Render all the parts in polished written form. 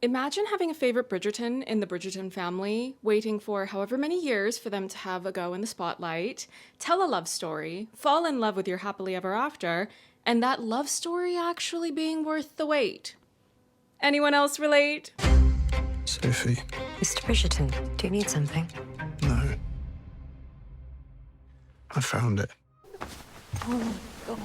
Imagine having a favorite Bridgerton in the Bridgerton family, waiting for however many years for them to have a go in the spotlight, tell a love story, fall in love with your happily ever after, and that love story actually being worth the wait. Anyone else relate? Sophie. Mr. Bridgerton, do you need something? No. I found it. Oh, God.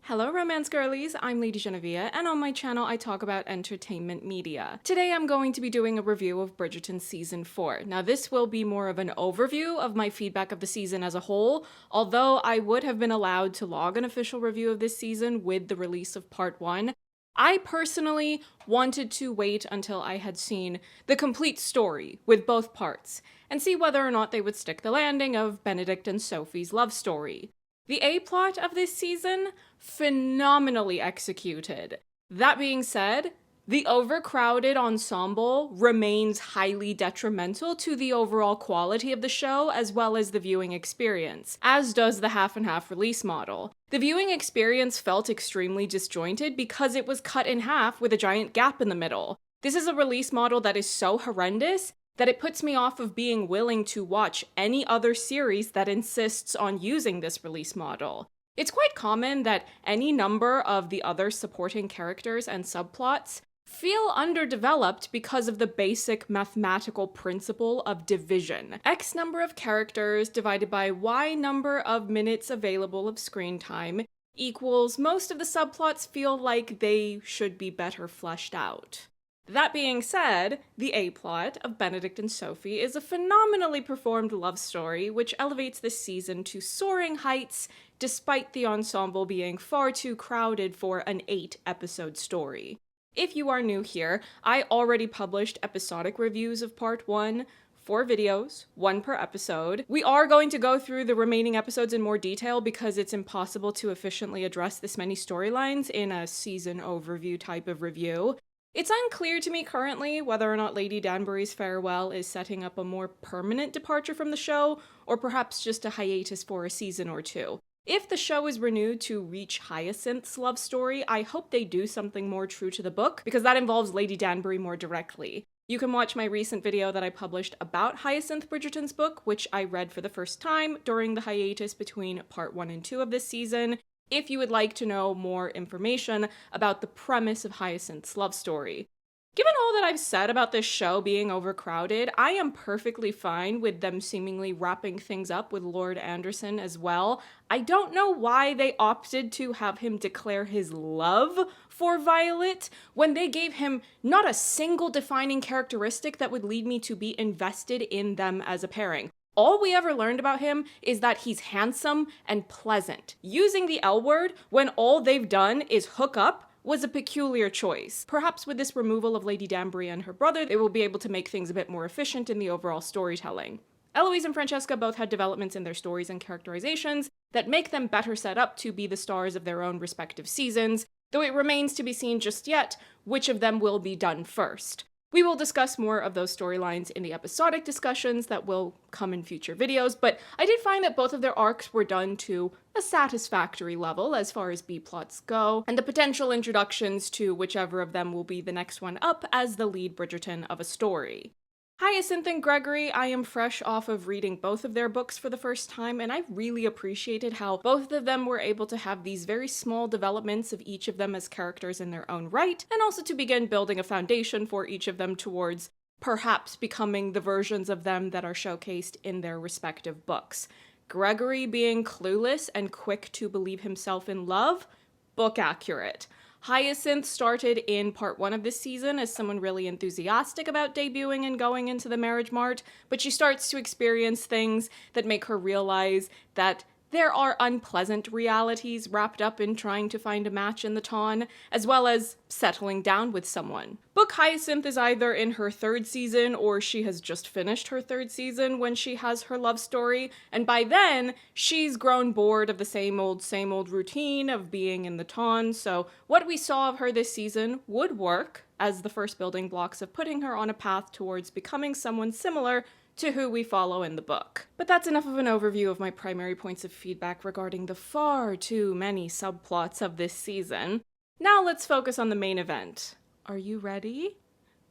Hello romance girlies, I'm LadyJenevia, and on my channel I talk about entertainment media. Today I'm going to be doing a review of Bridgerton Season 4. Now this will be more of an overview of my feedback of the season as a whole, although I would have been allowed to log an official review of this season with the release of Part 1. I personally wanted to wait until I had seen the complete story with both parts, and see whether or not they would stick the landing of Benedict and Sophie's love story. The A-plot of this season, phenomenally executed. That being said, the overcrowded ensemble remains highly detrimental to the overall quality of the show as well as the viewing experience, as does the half-and-half release model. The viewing experience felt extremely disjointed because it was cut in half with a giant gap in the middle. This is a release model that is so horrendous that it puts me off of being willing to watch any other series that insists on using this release model. It's quite common that any number of the other supporting characters and subplots feel underdeveloped because of the basic mathematical principle of division. X number of characters divided by Y number of minutes available of screen time equals most of the subplots feel like they should be better fleshed out. That being said, the A-plot of Benedict and Sophie is a phenomenally performed love story which elevates this season to soaring heights despite the ensemble being far too crowded for an 8-episode story. If you are new here, I already published episodic reviews of Part 1, 4 videos, 1 per episode. We are going to go through the remaining episodes in more detail because it's impossible to efficiently address this many storylines in a season overview type of review. It's unclear to me currently whether or not Lady Danbury's farewell is setting up a more permanent departure from the show, or perhaps just a hiatus for a season or two. If the show is renewed to reach Hyacinth's love story, I hope they do something more true to the book, because that involves Lady Danbury more directly. You can watch my recent video that I published about Hyacinth Bridgerton's book, which I read for the first time during the hiatus between Part 1 and 2 of this season, if you would like to know more information about the premise of Hyacinth's love story. Given all that I've said about this show being overcrowded, I am perfectly fine with them seemingly wrapping things up with Lord Anderson as well. I don't know why they opted to have him declare his love for Violet when they gave him not a single defining characteristic that would lead me to be invested in them as a pairing. All we ever learned about him is that he's handsome and pleasant. Using the L word when all they've done is hook up was a peculiar choice. Perhaps with this removal of Lady Danbury and her brother, they will be able to make things a bit more efficient in the overall storytelling. Eloise and Francesca both had developments in their stories and characterizations that make them better set up to be the stars of their own respective seasons, though it remains to be seen just yet which of them will be done first. We will discuss more of those storylines in the episodic discussions that will come in future videos, but I did find that both of their arcs were done to a satisfactory level as far as B-plots go, and the potential introductions to whichever of them will be the next one up as the lead Bridgerton of a story. Hyacinth and Gregory, I am fresh off of reading both of their books for the first time, and I really appreciated how both of them were able to have these very small developments of each of them as characters in their own right, and also to begin building a foundation for each of them towards perhaps becoming the versions of them that are showcased in their respective books. Gregory being clueless and quick to believe himself in love, book accurate. Hyacinth started in Part 1 of this season as someone really enthusiastic about debuting and going into the marriage mart, but she starts to experience things that make her realize that there are unpleasant realities wrapped up in trying to find a match in the ton, as well as settling down with someone. Book Hyacinth is either in her 3rd season or she has just finished her 3rd season when she has her love story, and by then, she's grown bored of the same old routine of being in the ton, so what we saw of her this season would work as the first building blocks of putting her on a path towards becoming someone similar to who we follow in the book. But that's enough of an overview of my primary points of feedback regarding the far too many subplots of this season. Now let's focus on the main event. Are you ready?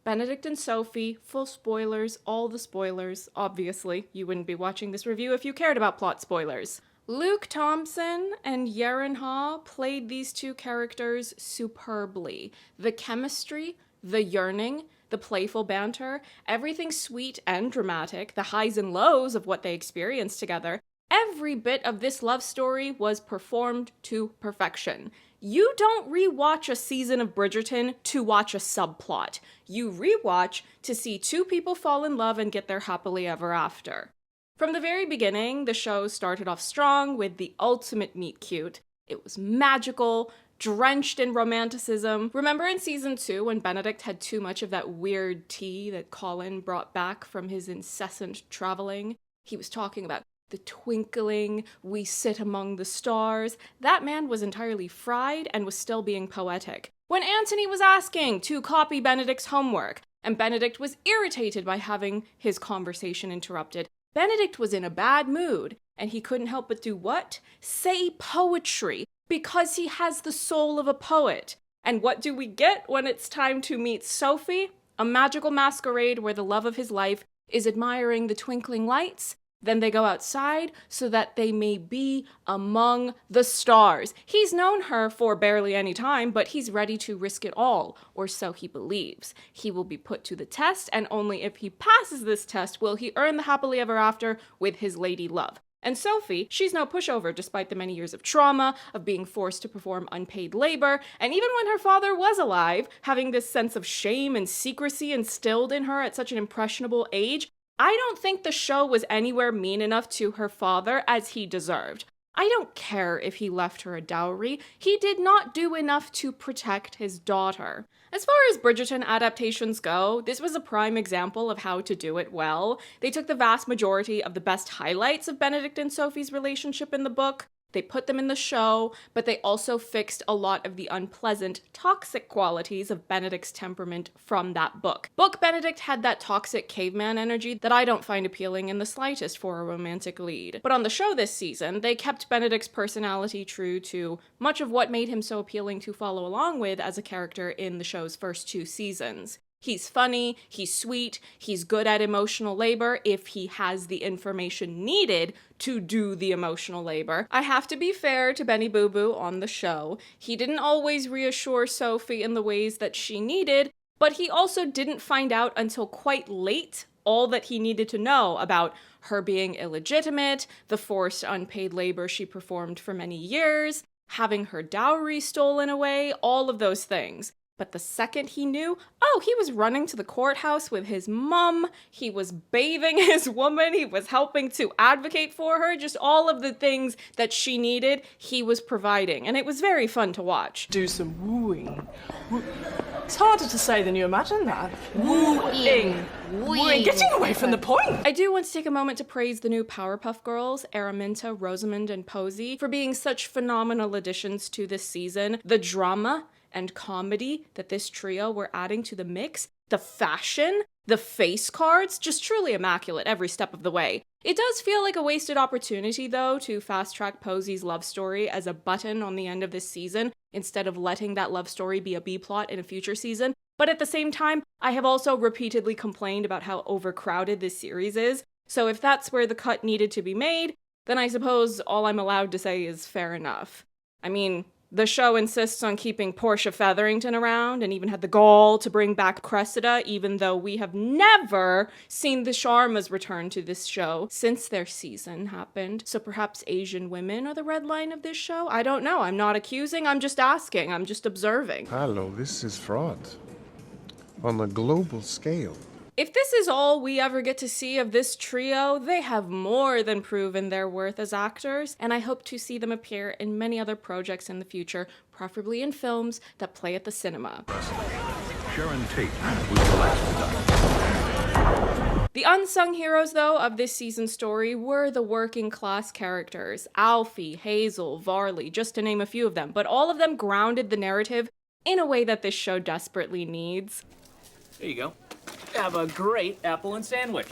Benedict and Sophie, full spoilers, all the spoilers. Obviously, you wouldn't be watching this review if you cared about plot spoilers. Luke Thompson and Yerin Ha played these two characters superbly. The chemistry, the yearning, the playful banter, everything sweet and dramatic, the highs and lows of what they experienced together. Every bit of this love story was performed to perfection. You don't rewatch a season of Bridgerton to watch a subplot. You rewatch to see two people fall in love and get their happily ever after. From the very beginning, the show started off strong with the ultimate meet cute. It was magical, drenched in romanticism. Remember in season 2 when Benedict had too much of that weird tea that Colin brought back from his incessant traveling? He was talking about the twinkling, we sit among the stars. That man was entirely fried and was still being poetic. When Antony was asking to copy Benedict's homework, and Benedict was irritated by having his conversation interrupted, Benedict was in a bad mood, and he couldn't help but do what? Say poetry, because he has the soul of a poet. And what do we get when it's time to meet Sophie? A magical masquerade where the love of his life is admiring the twinkling lights. Then they go outside so that they may be among the stars. He's known her for barely any time, but he's ready to risk it all, or so he believes. He will be put to the test, and only if he passes this test will he earn the happily ever after with his lady love. And Sophie, she's no pushover despite the many years of trauma, of being forced to perform unpaid labor, and even when her father was alive, having this sense of shame and secrecy instilled in her at such an impressionable age. I don't think the show was anywhere mean enough to her father as he deserved. I don't care if he left her a dowry. He did not do enough to protect his daughter. As far as Bridgerton adaptations go, this was a prime example of how to do it well. They took the vast majority of the best highlights of Benedict and Sophie's relationship in the book, they put them in the show, but they also fixed a lot of the unpleasant, toxic qualities of Benedict's temperament from that book. Book Benedict had that toxic caveman energy that I don't find appealing in the slightest for a romantic lead. But on the show this season, they kept Benedict's personality true to much of what made him so appealing to follow along with as a character in the show's first 2 seasons. He's funny, he's sweet, he's good at emotional labor if he has the information needed to do the emotional labor. I have to be fair to Benny Boo Boo on the show. He didn't always reassure Sophie in the ways that she needed, but he also didn't find out until quite late all that he needed to know about her being illegitimate, the forced unpaid labor she performed for many years, having her dowry stolen away, all of those things. But the second he knew, oh, he was running to the courthouse with his mom, he was bathing his woman, he was helping to advocate for her, just all of the things that she needed, he was providing. And it was very fun to watch. Do some wooing. It's harder to say than you imagine that. Wooing. Wooing. Getting away from the point. I do want to take a moment to praise the new Powerpuff Girls, Araminta, Rosamund, and Posey, for being such phenomenal additions to this season. The drama and comedy that this trio were adding to the mix, the fashion, the face cards, just truly immaculate every step of the way. It does feel like a wasted opportunity, though, to fast-track Posey's love story as a button on the end of this season, instead of letting that love story be a B-plot in a future season. But at the same time, I have also repeatedly complained about how overcrowded this series is, so if that's where the cut needed to be made, then I suppose all I'm allowed to say is fair enough. I mean, the show insists on keeping Portia Featherington around and even had the gall to bring back Cressida, even though we have never seen the Sharmas return to this show since their season happened. So perhaps Asian women are the red line of this show? I don't know. I'm not accusing. I'm just asking. I'm just observing. Hello, this is fraud. On a global scale. If this is all we ever get to see of this trio, they have more than proven their worth as actors, and I hope to see them appear in many other projects in the future, preferably in films that play at the cinema. Sharon Tate was the last. The unsung heroes, though, of this season's story were the working class characters. Alfie, Hazel, Varley, just to name a few of them, but all of them grounded the narrative in a way that this show desperately needs. There you go. Have a great apple and sandwich.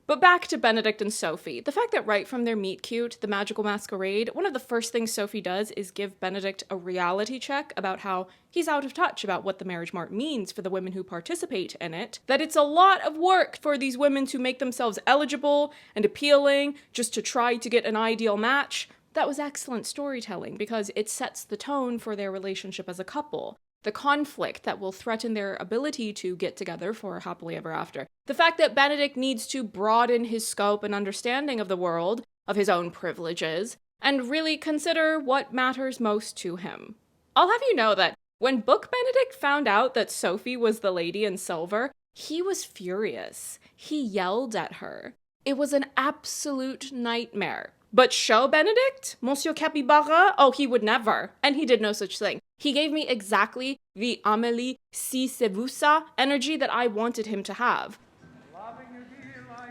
But back to Benedict and Sophie. The fact that right from their meet cute, the magical masquerade, one of the first things Sophie does is give Benedict a reality check about how he's out of touch about what the marriage mart means for the women who participate in it, that it's a lot of work for these women to make themselves eligible and appealing just to try to get an ideal match. That was excellent storytelling because it sets the tone for their relationship as a couple. The conflict that will threaten their ability to get together for happily ever after. The fact that Benedict needs to broaden his scope and understanding of the world, of his own privileges, and really consider what matters most to him. I'll have you know that when Book Benedict found out that Sophie was the lady in silver, he was furious. He yelled at her. It was an absolute nightmare. But Show Benedict, Monsieur Capybara, oh, he would never. And he did no such thing. He gave me exactly the Amélie si c'est vous ça energy that I wanted him to have.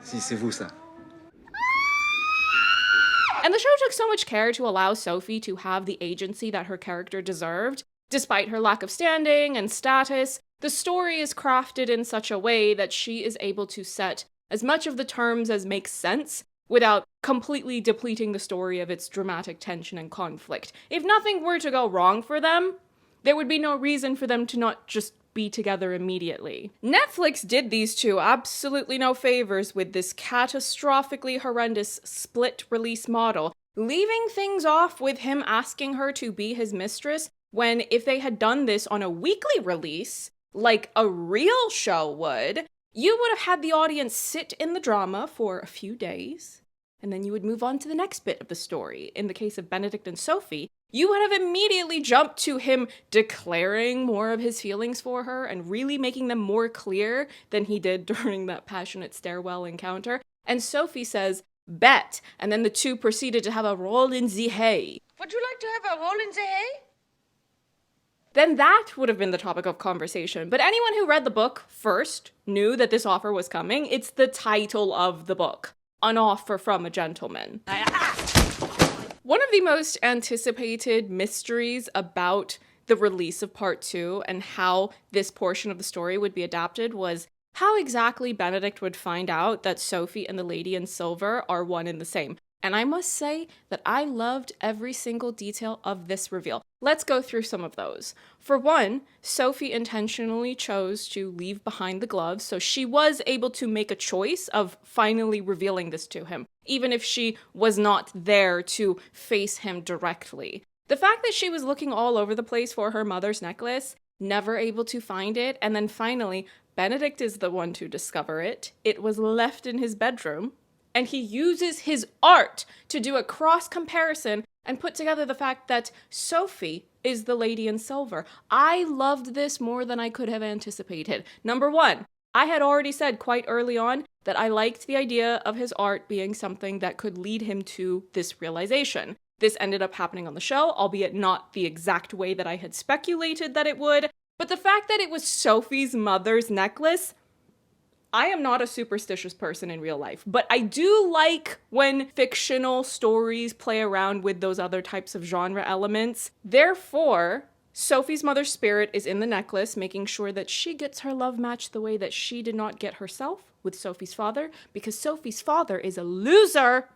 Si c'est vous ça. And the show took so much care to allow Sophie to have the agency that her character deserved. Despite her lack of standing and status, the story is crafted in such a way that she is able to set as much of the terms as makes sense without completely depleting the story of its dramatic tension and conflict. If nothing were to go wrong for them, there would be no reason for them to not just be together immediately. Netflix did these two absolutely no favors with this catastrophically horrendous split release model, leaving things off with him asking her to be his mistress, when if they had done this on a weekly release, like a real show would, you would have had the audience sit in the drama for a few days, and then you would move on to the next bit of the story. In the case of Benedict and Sophie, you would have immediately jumped to him declaring more of his feelings for her and really making them more clear than he did during that passionate stairwell encounter. And Sophie says, bet, and then the two proceeded to have a roll in the hay. Would you like to have a roll in the hay? Then that would have been the topic of conversation. But anyone who read the book first knew that this offer was coming. It's the title of the book, An Offer from a Gentleman. One of the most anticipated mysteries about the release of part 2 and how this portion of the story would be adapted was how exactly Benedict would find out that Sophie and the Lady in Silver are one and the same. And I must say that I loved every single detail of this reveal. Let's go through some of those. For one, Sophie intentionally chose to leave behind the gloves, so she was able to make a choice of finally revealing this to him, even if she was not there to face him directly. The fact that she was looking all over the place for her mother's necklace, never able to find it, and then finally, Benedict is the one to discover it. It was left in his bedroom. And he uses his art to do a cross comparison and put together the fact that Sophie is the Lady in Silver. I loved this more than I could have anticipated. Number one, I had already said quite early on that I liked the idea of his art being something that could lead him to this realization. This ended up happening on the show, albeit not the exact way that I had speculated that it would. But the fact that it was Sophie's mother's necklace, I am not a superstitious person in real life, but I do like when fictional stories play around with those other types of genre elements. Therefore, Sophie's mother's spirit is in the necklace, making sure that she gets her love match the way that she did not get herself with Sophie's father, because Sophie's father is a loser.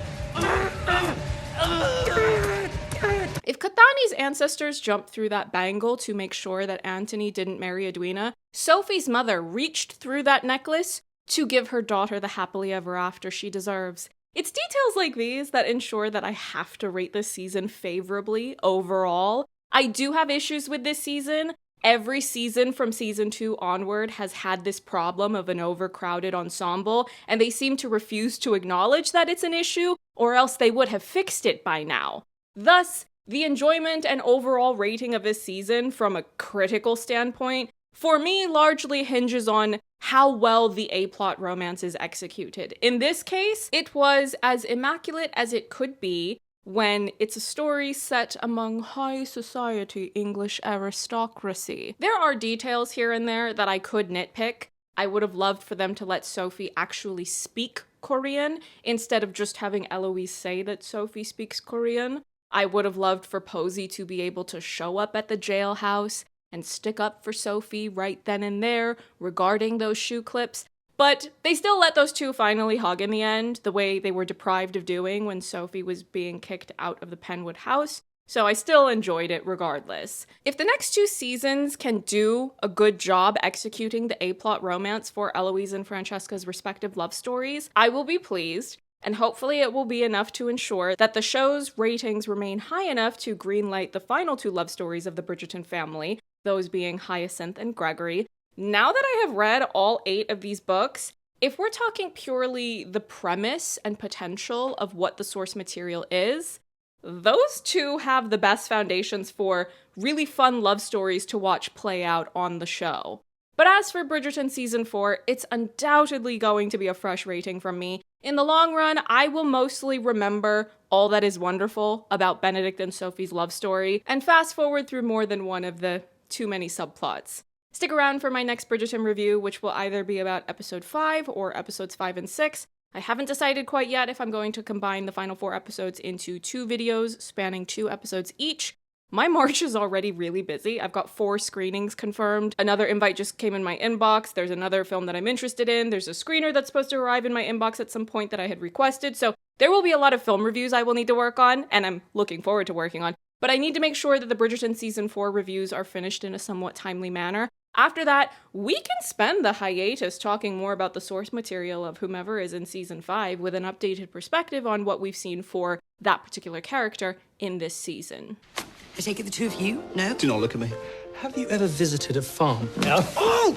If Katani's ancestors jumped through that bangle to make sure that Antony didn't marry Edwina, Sophie's mother reached through that necklace to give her daughter the happily ever after she deserves. It's details like these that ensure that I have to rate this season favorably overall. I do have issues with this season. Every season from season 2 onward has had this problem of an overcrowded ensemble, and they seem to refuse to acknowledge that it's an issue, or else they would have fixed it by now. Thus, the enjoyment and overall rating of this season from a critical standpoint, for me, largely hinges on how well the A-plot romance is executed. In this case, it was as immaculate as it could be when it's a story set among high society English aristocracy. There are details here and there that I could nitpick. I would have loved for them to let Sophie actually speak Korean instead of just having Eloise say that Sophie speaks Korean. I would have loved for Posey to be able to show up at the jailhouse and stick up for Sophie right then and there regarding those shoe clips. But they still let those two finally hug in the end, the way they were deprived of doing when Sophie was being kicked out of the Penwood house. So I still enjoyed it regardless. If the next two seasons can do a good job executing the A-plot romance for Eloise and Francesca's respective love stories, I will be pleased. And hopefully it will be enough to ensure that the show's ratings remain high enough to greenlight the final two love stories of the Bridgerton family, those being Hyacinth and Gregory. Now that I have read all 8 of these books, if we're talking purely the premise and potential of what the source material is, those two have the best foundations for really fun love stories to watch play out on the show. But as for Bridgerton Season 4, it's undoubtedly going to be a fresh rating from me. In the long run, I will mostly remember all that is wonderful about Benedict and Sophie's love story, and fast forward through more than one of the too many subplots. Stick around for my next Bridgerton review, which will either be about episode 5 or episodes 5 and 6. I haven't decided quite yet if I'm going to combine the final 4 episodes into 2 videos spanning 2 episodes each. My March is already really busy. I've got 4 screenings confirmed. Another invite just came in my inbox. There's another film that I'm interested in. There's a screener that's supposed to arrive in my inbox at some point that I had requested. So there will be a lot of film reviews I will need to work on, and I'm looking forward to working on. But I need to make sure that the Bridgerton Season 4 reviews are finished in a somewhat timely manner. After that, we can spend the hiatus talking more about the source material of whomever is in Season 5 with an updated perspective on what we've seen for that particular character in this season. I take it the two of you? No? Do not look at me. Have you ever visited a farm? No. Oh!